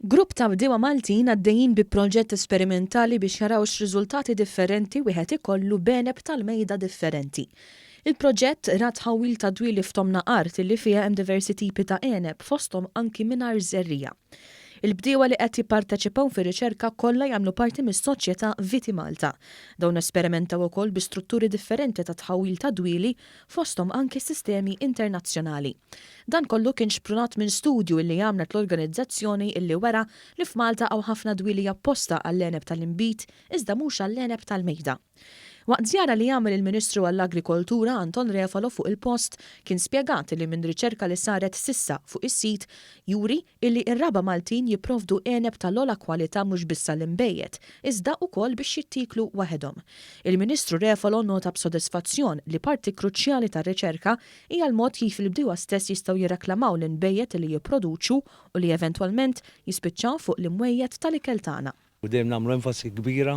Grupp ta' bdiewa Maltin għaddejjin bi proġett esperimentali biex jaraw x'riżultati differenti wieħed ikollu b'għeneb tal-mejda differenti. Il-proġett ra t-tħawwil ta' dwieli f'tomna art li fiha hemm diversi tipi ta' għeneb fosthom anki mingħajr żerrija. Il-bdiewa li qed jipparteċipaw fir-riċerka kollha jagħmlu parti mis-Soċjetà Vitimalta. Dawn esperimentaw ukoll bi strutturi differenti ta' tħawwil ta' dwieli fosthom anki sistemi internazzjonali. Dan kollu kien xprunat minn studju li għamlet l-organizzazzjoni illi wera li f'Malta hawn ħafna dwieli apposta għall-għeneb tal-inbid iżda mhux għall-għeneb tal-mejda. Waqt żjara li jagħmel il-Ministru għall-Agrikoltura Anton Refalo fuq il-post kien spjegat li minn riċerka li saret sissa fuq is-sit juri illi ir-raba Maltin jipprovdu għeneb tal-ogħla kwalità mhux biss għall-imbejjed, iżda wkoll biex jittiklu waħedhom. Il-Ministru Refalo nota b'sodisfazzjon li parti kruċjali tar-riċerka hija l-mod kif il-bdiewa stess jistgħu jirreklamaw l-inbejjed li jipproduċu u li eventwalment jispiċċaw fuq l-imwejjed tal-ikel tagħna. U dejjem nagħmlu enfasi kbira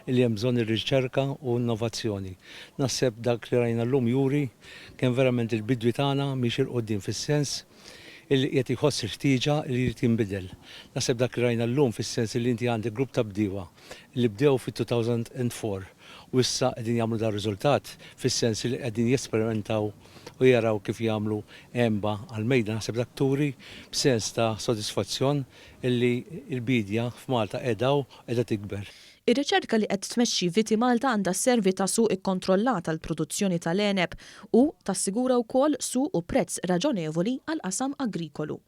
li hemm bżonn ir-riċerka u innovazzjoni. Naħseb dak li rajna llum juri kien verament il-bidwi tagħna mhix il-qudiem fis-sens illi qed iħoss il-ħtieġa li jrid jinbidel. Naħseb dak li rajna llum fis-sens li inti għandek grupp ta' bdiewa li bdew fit-2004 u issa qegħdin jagħmlu dar riżultat fis-sens li qegħdin jesperimentaw u jaraw kif jagħmlu Għenba għall-mejda. Naħseb dak turi b'sens ta' sodisfazzjon illi l-bidja f'Malta qiegħda tikber. Ir-riċerka li qed tmexxi Vitimalta għandha sservi ta' suq ikkontrollat għall-produzzjoni tal-għeneb u tassigura wkoll suq u prezz raġonevoli għall-qasam agrikolu.